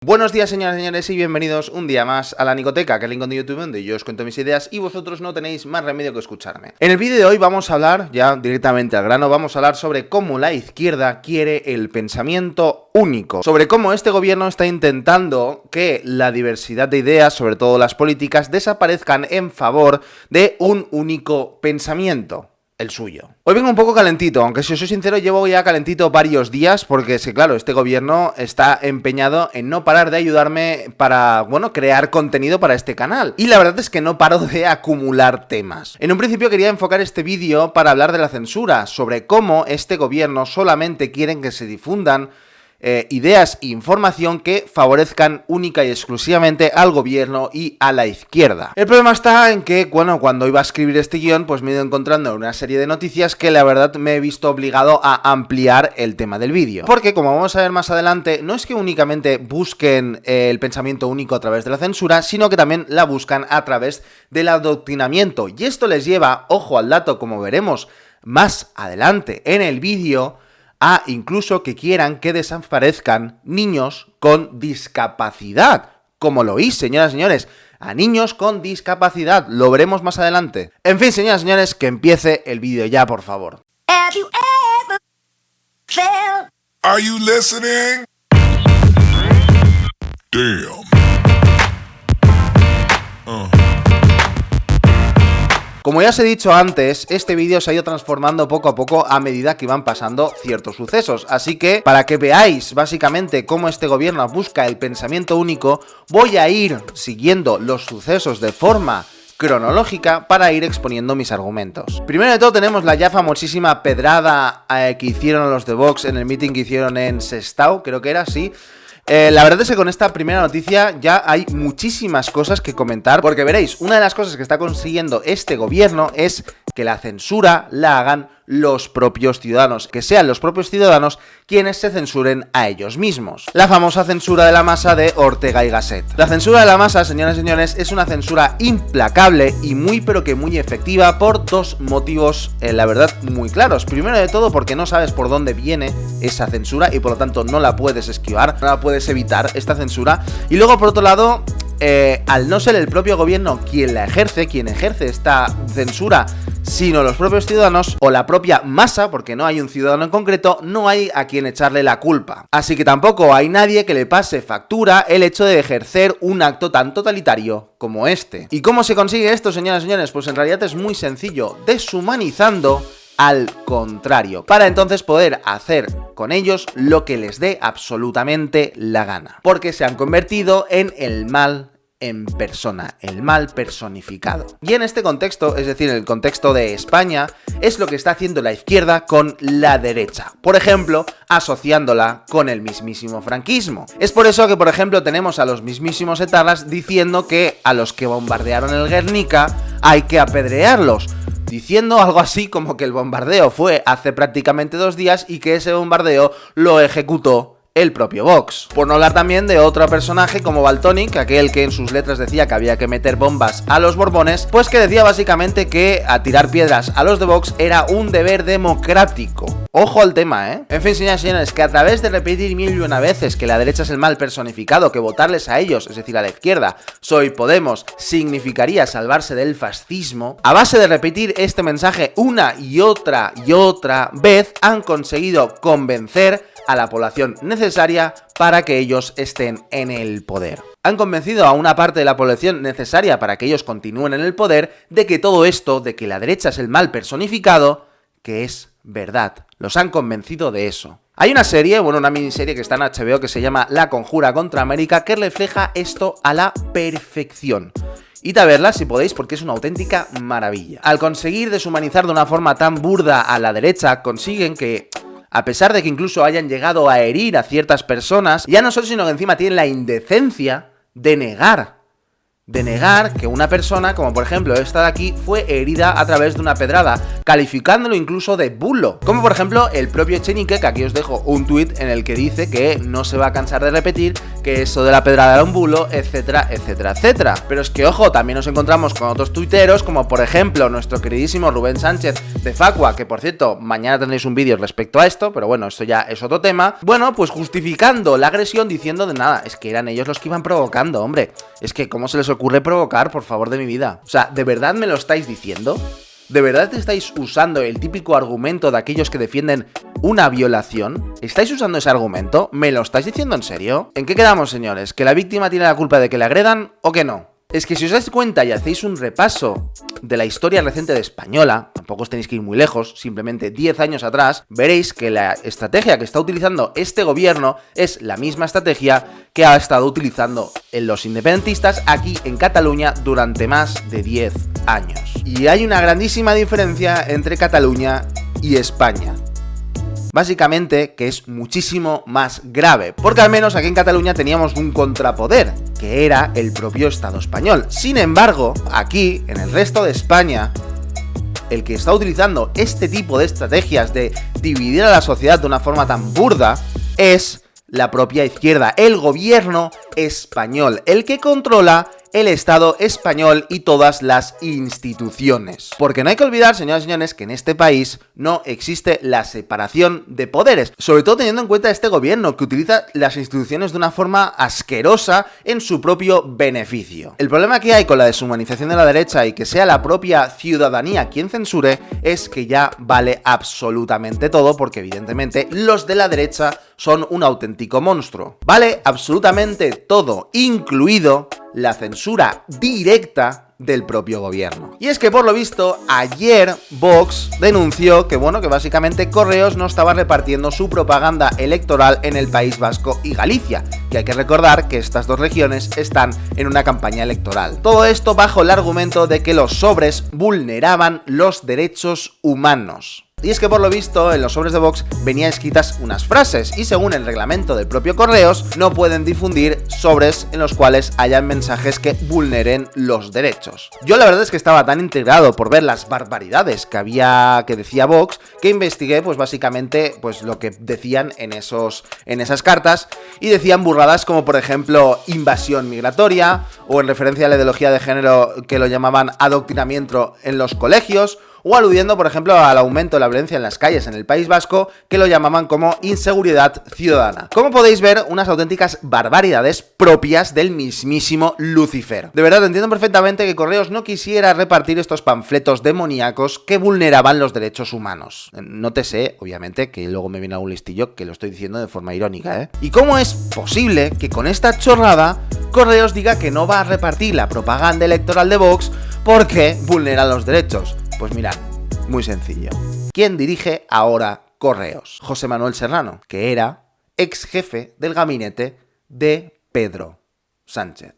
Buenos días, señoras y señores, y bienvenidos un día más a la Nicoteca, que es el rincón de YouTube donde yo os cuento mis ideas y vosotros no tenéis más remedio que escucharme. En el vídeo de hoy vamos a hablar, ya directamente al grano, vamos a hablar sobre cómo la izquierda quiere el pensamiento único, sobre cómo este gobierno está intentando que la diversidad de ideas, sobre todo las políticas, desaparezcan en favor de un único pensamiento. El suyo. Hoy vengo un poco calentito, aunque si os soy sincero llevo ya calentito varios días porque es que claro, este gobierno está empeñado en no parar de ayudarme para, crear contenido para este canal. Y la verdad es que no paro de acumular temas. En un principio quería enfocar este vídeo para hablar de la censura, sobre cómo este gobierno solamente quieren que se difundan ideas e información que favorezcan única y exclusivamente al gobierno y a la izquierda. El problema está en que, cuando iba a escribir este guión, pues me he ido encontrando una serie de noticias que la verdad me he visto obligado a ampliar el tema del vídeo. Porque, como vamos a ver más adelante, no es que únicamente busquen el pensamiento único a través de la censura, sino que también la buscan a través del adoctrinamiento. Y esto les lleva, ojo al dato, como veremos más adelante en el vídeo, a incluso que quieran que desaparezcan niños con discapacidad. Como lo oís, señoras y señores, a niños con discapacidad. Lo veremos más adelante. En fin, señoras y señores, que empiece el vídeo ya, por favor. Are you listening? Damn. Como ya os he dicho antes, este vídeo se ha ido transformando poco a poco a medida que iban pasando ciertos sucesos, así que para que veáis básicamente cómo este gobierno busca el pensamiento único, voy a ir siguiendo los sucesos de forma cronológica para ir exponiendo mis argumentos. Primero de todo tenemos la ya famosísima pedrada que hicieron los de Vox en el meeting que hicieron en Sestao, creo que era así. La verdad es que con esta primera noticia ya hay muchísimas cosas que comentar, porque veréis, una de las cosas que está consiguiendo este gobierno es que la censura la hagan los propios ciudadanos, que sean los propios ciudadanos quienes se censuren a ellos mismos. La famosa censura de la masa de Ortega y Gasset. La censura de la masa, señoras y señores, es una censura implacable y muy pero que muy efectiva por dos motivos, la verdad, muy claros. Primero de todo porque no sabes por dónde viene esa censura y por lo tanto no la puedes esquivar, no la puedes evitar esta censura. Y luego por otro lado, al no ser el propio gobierno quien ejerce esta censura, sino los propios ciudadanos o la propia masa, porque no hay un ciudadano en concreto, no hay a quien echarle la culpa. Así que tampoco hay nadie que le pase factura el hecho de ejercer un acto tan totalitario como este. ¿Y cómo se consigue esto, señoras y señores? Pues en realidad es muy sencillo, deshumanizando al contrario, para entonces poder hacer con ellos lo que les dé absolutamente la gana. Porque se han convertido en el mal en persona, el mal personificado. Y en este contexto, es decir, en el contexto de España, es lo que está haciendo la izquierda con la derecha. Por ejemplo, asociándola con el mismísimo franquismo. Es por eso que, por ejemplo, tenemos a los mismísimos etarras diciendo que a los que bombardearon el Guernica hay que apedrearlos, diciendo algo así como que el bombardeo fue hace prácticamente 2 días y que ese bombardeo lo ejecutó el propio Vox. Por no hablar también de otro personaje como Valtonyc, aquel que en sus letras decía que había que meter bombas a los Borbones, pues que decía básicamente que a tirar piedras a los de Vox era un deber democrático. Ojo al tema, ¿eh? En fin, señoras y señores, que a través de repetir 1001 veces que la derecha es el mal personificado, que votarles a ellos, es decir, a la izquierda, Soy Podemos, significaría salvarse del fascismo, a base de repetir este mensaje una y otra vez, han conseguido convencer a la población necesaria para que ellos estén en el poder. Han convencido a una parte de la población necesaria para que ellos continúen en el poder de que todo esto, de que la derecha es el mal personificado, que es verdad. Los han convencido de eso. Hay una serie, una miniserie que está en HBO que se llama La Conjura contra América, que refleja esto a la perfección. Id a verla si podéis, porque es una auténtica maravilla. Al conseguir deshumanizar de una forma tan burda a la derecha, consiguen que, a pesar de que incluso hayan llegado a herir a ciertas personas, ya no solo sino que encima tienen la indecencia de negar de negar que una persona, como por ejemplo esta de aquí, fue herida a través de una pedrada, calificándolo incluso de bulo. Como por ejemplo el propio Echenique, que aquí os dejo un tuit en el que dice que no se va a cansar de repetir que eso de la pedrada era un bulo, etcétera, etcétera, etcétera. Pero es que, ojo, también nos encontramos con otros tuiteros, como por ejemplo nuestro queridísimo Rubén Sánchez de Facua, que por cierto, mañana tendréis un vídeo respecto a esto, pero bueno, esto ya es otro tema. Bueno, pues justificando la agresión diciendo de nada, es que eran ellos los que iban provocando, hombre. Es que, ¿cómo se les ocurre provocar, por favor de mi vida? O sea, ¿de verdad me lo estáis diciendo? ¿De verdad estáis usando el típico argumento de aquellos que defienden una violación? ¿Estáis usando ese argumento? ¿Me lo estáis diciendo en serio? ¿En qué quedamos, señores? ¿Que la víctima tiene la culpa de que le agredan o que no? Es que si os dais cuenta y hacéis un repaso de la historia reciente de Española, tampoco os tenéis que ir muy lejos, simplemente 10 años atrás, veréis que la estrategia que está utilizando este gobierno es la misma estrategia que ha estado utilizando en los independentistas aquí en Cataluña durante más de 10 años. Y hay una grandísima diferencia entre Cataluña y España. Básicamente que es muchísimo más grave, porque al menos aquí en Cataluña teníamos un contrapoder, que era el propio Estado español. Sin embargo, aquí, en el resto de España, el que está utilizando este tipo de estrategias de dividir a la sociedad de una forma tan burda es la propia izquierda, el gobierno español, el que controla el Estado español y todas las instituciones. Porque no hay que olvidar, señoras y señores, que en este país no existe la separación de poderes, sobre todo teniendo en cuenta este gobierno que utiliza las instituciones de una forma asquerosa en su propio beneficio. El problema que hay con la deshumanización de la derecha y que sea la propia ciudadanía quien censure es que ya vale absolutamente todo, porque evidentemente los de la derecha son un auténtico monstruo. Vale absolutamente todo, incluido la censura directa del propio gobierno. Y es que por lo visto ayer Vox denunció que bueno, que básicamente Correos no estaba repartiendo su propaganda electoral en el País Vasco y Galicia, que hay que recordar que estas dos regiones están en una campaña electoral. Todo esto bajo el argumento de que los sobres vulneraban los derechos humanos. Y es que por lo visto en los sobres de Vox venían escritas unas frases y según el reglamento del propio Correos no pueden difundir sobres en los cuales hayan mensajes que vulneren los derechos. Yo la verdad es que estaba tan integrado por ver las barbaridades que decía Vox, que investigué pues básicamente pues lo que decían en esas cartas, y decían burradas como por ejemplo invasión migratoria, o en referencia a la ideología de género que lo llamaban adoctrinamiento en los colegios, o aludiendo, por ejemplo, al aumento de la violencia en las calles en el País Vasco, que lo llamaban como inseguridad ciudadana. Como podéis ver, unas auténticas barbaridades propias del mismísimo Lucifer. De verdad, entiendo perfectamente que Correos no quisiera repartir estos panfletos demoníacos que vulneraban los derechos humanos. Nótese, obviamente, que luego me viene algún listillo que lo estoy diciendo de forma irónica, ¿eh? ¿Y cómo es posible que con esta chorrada Correos diga que no va a repartir la propaganda electoral de Vox porque vulnera los derechos? Pues mirad, muy sencillo. ¿Quién dirige ahora Correos? José Manuel Serrano, que era ex jefe del gabinete de Pedro Sánchez.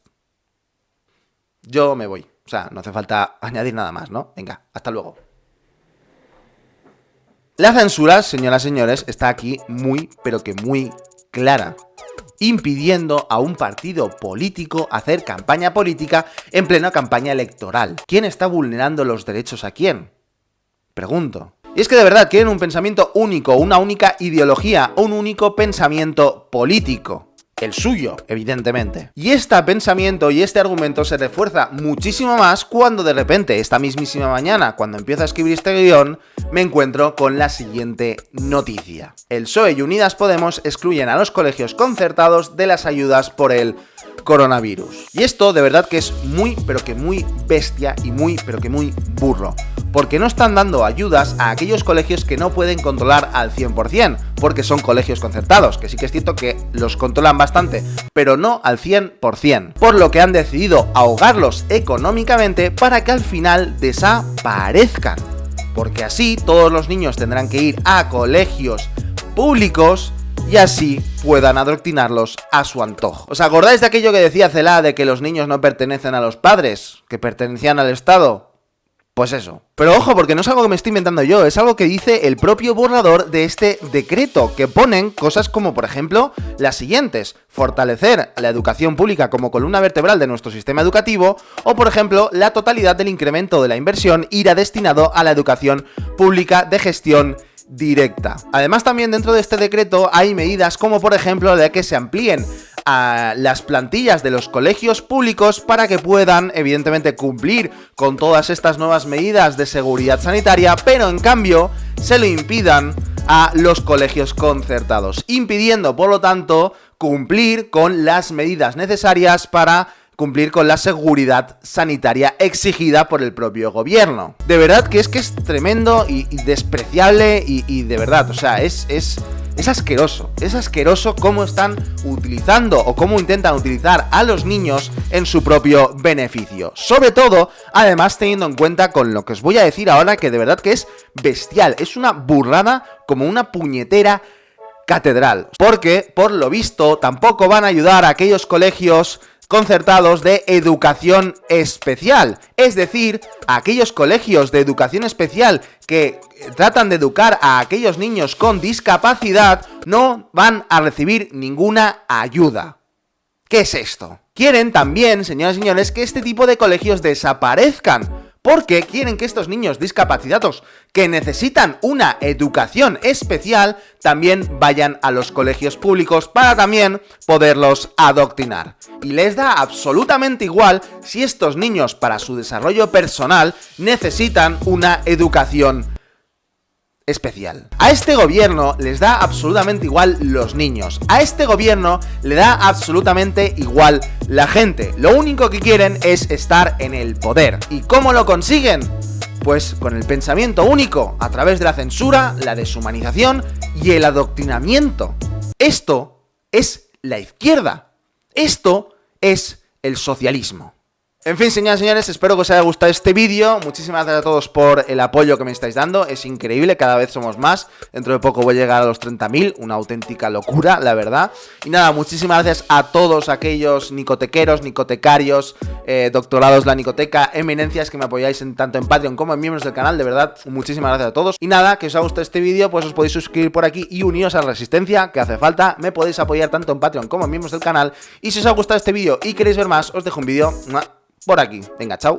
Yo me voy. O sea, no hace falta añadir nada más, ¿no? Venga, hasta luego. La censura, señoras y señores, está aquí muy, pero que muy clara, impidiendo a un partido político hacer campaña política en plena campaña electoral. ¿Quién está vulnerando los derechos a quién? Pregunto. Y es que de verdad quieren un pensamiento único, una única ideología, un único pensamiento político. El suyo, evidentemente. Y este pensamiento y este argumento se refuerza muchísimo más cuando de repente, esta mismísima mañana, cuando empiezo a escribir este guión, me encuentro con la siguiente noticia. El PSOE y Unidas Podemos excluyen a los colegios concertados de las ayudas por el coronavirus. Y esto de verdad que es muy, pero que muy bestia y muy, pero que muy burro. Porque no están dando ayudas a aquellos colegios que no pueden controlar al 100%, porque son colegios concertados, que sí que es cierto que los controlan bastante, pero no al 100%. Por lo que han decidido ahogarlos económicamente para que al final desaparezcan. Porque así todos los niños tendrán que ir a colegios públicos y así puedan adoctrinarlos a su antojo. ¿Os acordáis de aquello que decía Celaá de que los niños no pertenecen a los padres, que pertenecían al Estado? Pues eso. Pero ojo, porque no es algo que me estoy inventando yo, es algo que dice el propio borrador de este decreto, que ponen cosas como, por ejemplo, las siguientes: fortalecer la educación pública como columna vertebral de nuestro sistema educativo, o, por ejemplo, la totalidad del incremento de la inversión irá destinado a la educación pública de gestión directa. Además, también dentro de este decreto hay medidas como, por ejemplo, de que se amplíen a las plantillas de los colegios públicos para que puedan, evidentemente, cumplir con todas estas nuevas medidas de seguridad sanitaria, pero en cambio se lo impidan a los colegios concertados, impidiendo, por lo tanto, cumplir con las medidas necesarias para cumplir con la seguridad sanitaria exigida por el propio gobierno. De verdad que es tremendo y despreciable y de verdad, o sea, es asqueroso cómo están utilizando o cómo intentan utilizar a los niños en su propio beneficio. Sobre todo, además, teniendo en cuenta con lo que os voy a decir ahora, que de verdad que es bestial, es una burrada como una puñetera catedral. Porque, por lo visto, tampoco van a ayudar a aquellos colegios concertados de educación especial, es decir, a aquellos colegios de educación especial que tratan de educar a aquellos niños con discapacidad, no van a recibir ninguna ayuda. ¿Qué es esto? Quieren también, señoras y señores, que este tipo de colegios desaparezcan, porque quieren que estos niños discapacitados que necesitan una educación especial también vayan a los colegios públicos para también poderlos adoctrinar. Y les da absolutamente igual si estos niños, para su desarrollo personal, necesitan una educación especial. A este gobierno les da absolutamente igual los niños. A este gobierno le da absolutamente igual la gente. Lo único que quieren es estar en el poder. ¿Y cómo lo consiguen? Pues con el pensamiento único, a través de la censura, la deshumanización y el adoctrinamiento. Esto es la izquierda. Esto es el socialismo. En fin, señoras y señores, espero que os haya gustado este vídeo. Muchísimas gracias a todos por el apoyo que me estáis dando. Es increíble, cada vez somos más. Dentro de poco voy a llegar a los 30.000, una auténtica locura, la verdad. Y nada, muchísimas gracias a todos aquellos nicotequeros, nicotecarios, doctorados la nicoteca, eminencias que me apoyáis tanto en Patreon como en miembros del canal. De verdad, muchísimas gracias a todos. Y nada, que os ha gustado este vídeo, pues os podéis suscribir por aquí y uniros a la resistencia que hace falta. Me podéis apoyar tanto en Patreon como en miembros del canal. Y si os ha gustado este vídeo y queréis ver más, os dejo un vídeo por aquí. Venga, chao.